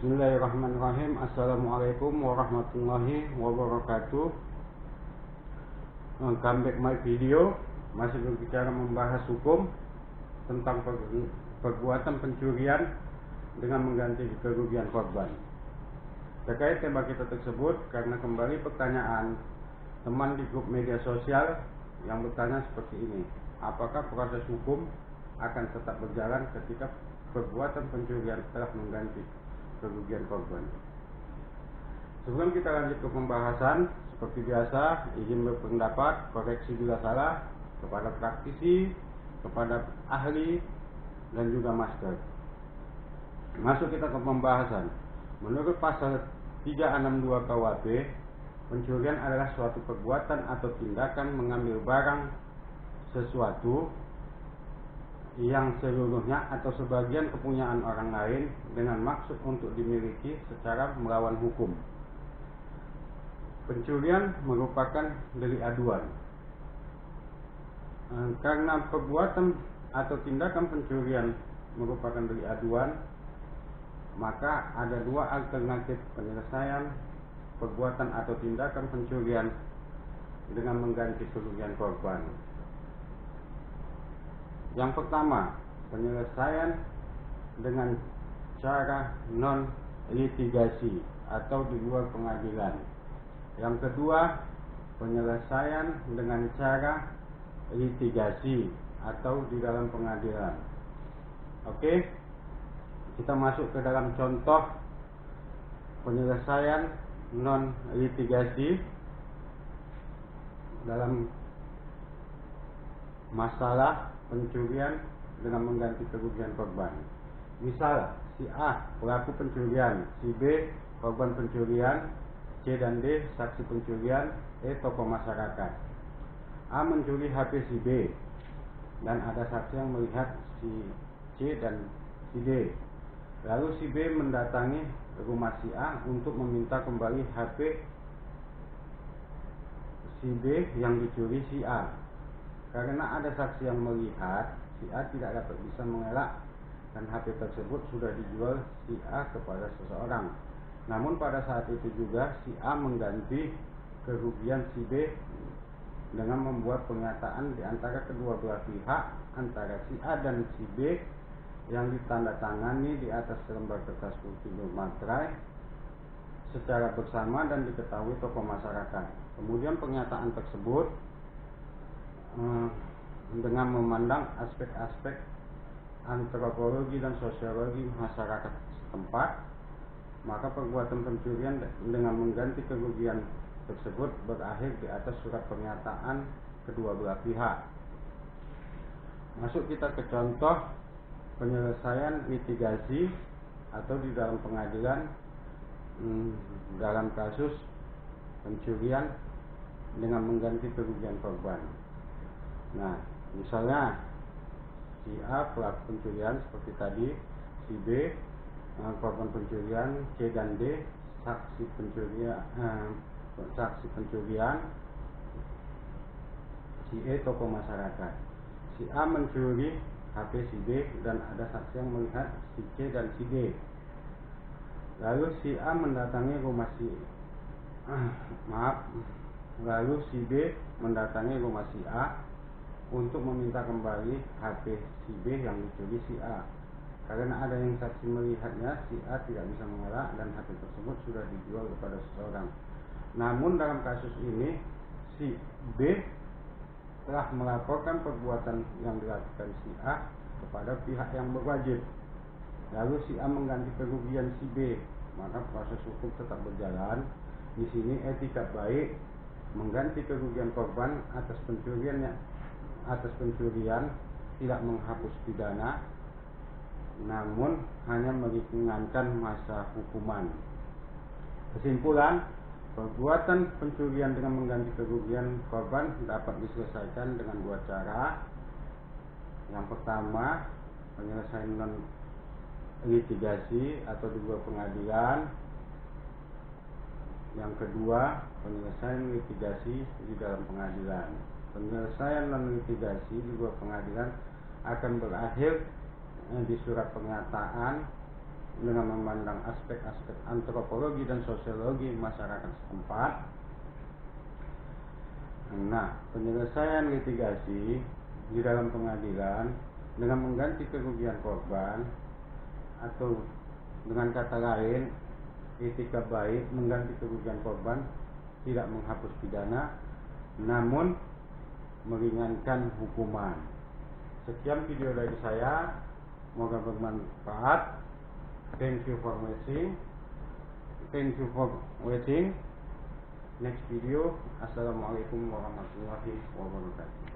Bismillahirrahmanirrahim. Assalamualaikum warahmatullahi wabarakatuh. Come back my video. Masih berbicara membahas hukum tentang perbuatan pencurian dengan mengganti kerugian korban. Terkait tema kita tersebut, karena kembali pertanyaan teman di grup media sosial yang bertanya seperti ini: apakah proses hukum akan tetap berjalan ketika perbuatan pencurian telah mengganti kerugian korban? Sebelum kita lanjut ke pembahasan, seperti biasa, izin berpendapat, koreksi bila salah kepada praktisi, kepada ahli, dan juga master. Masuk kita ke pembahasan. Menurut pasal 362 KUHP, pencurian adalah suatu perbuatan atau tindakan mengambil barang sesuatu yang seluruhnya atau sebagian kepunyaan orang lain dengan maksud untuk dimiliki secara melawan hukum. Pencurian merupakan delik aduan. Karena perbuatan atau tindakan pencurian merupakan delik aduan, maka ada dua alternatif penyelesaian perbuatan atau tindakan pencurian dengan mengganti kerugian korban. Yang pertama, penyelesaian dengan cara non-litigasi atau di luar pengadilan. Yang kedua, penyelesaian dengan cara litigasi atau di dalam pengadilan. Oke, kita masuk ke dalam contoh penyelesaian non-litigasi dalam masalah pencurian dengan mengganti kerugian korban. Misal, si A pelaku pencurian, si B korban pencurian, C dan D saksi pencurian, E tokoh masyarakat. A mencuri HP si B dan ada saksi yang melihat si C dan si D. Lalu si B mendatangi rumah si A untuk meminta kembali HP si B yang dicuri si A. Karena ada saksi yang melihat, si A tidak dapat bisa mengelak dan HP tersebut sudah dijual si A kepada seseorang. Namun pada saat itu juga si A mengganti kerugian si B dengan membuat pernyataan di antara kedua belah pihak, antara si A dan si B, yang ditandatangani di atas lembar kertas putih bermaterai secara bersama dan diketahui tokoh masyarakat. Kemudian pernyataan tersebut dengan memandang aspek-aspek antropologi dan sosiologi masyarakat setempat, maka perbuatan pencurian dengan mengganti kerugian tersebut berakhir di atas surat pernyataan kedua belah pihak. Masuk kita ke contoh penyelesaian litigasi atau di dalam pengadilan dalam kasus pencurian dengan mengganti kerugian korban. Nah, misalnya si A pelaku pencurian seperti tadi, si B korban pencurian, C dan D saksi pencurian, si E tokoh masyarakat. Si A mencuri HP si B dan ada saksi yang melihat si C dan si D. Lalu si A mendatangi rumah lalu si B mendatangi rumah si A untuk meminta kembali HP si B yang dicuri si A. Karena ada yang saksi melihatnya, si A tidak bisa mengelak dan HP tersebut sudah dijual kepada seseorang. Namun dalam kasus ini si B telah melaporkan perbuatan yang dilakukan si A kepada pihak yang berwajib. Lalu si A mengganti kerugian si B, maka proses hukum tetap berjalan. Di sini etika baik mengganti kerugian korban atas pencurian tidak menghapus pidana, namun hanya meringankan masa hukuman. Kesimpulan, perbuatan pencurian dengan mengganti kerugian korban dapat diselesaikan dengan dua cara. Yang pertama, penyelesaian non litigasi atau di luar pengadilan. Yang kedua, penyelesaian litigasi di dalam pengadilan. Penyelesaian non litigasi di luar pengadilan akan berakhir di surat pernyataan dengan memandang aspek-aspek antropologi dan sosiologi masyarakat setempat. Nah, penyelesaian litigasi di dalam pengadilan dengan mengganti kerugian korban, atau dengan kata lain, etika baik mengganti kerugian korban tidak menghapus pidana, namun meringankan hukuman. Sekian video dari saya, semoga bermanfaat. Thank you for watching. Next video. Assalamualaikum warahmatullahi wabarakatuh.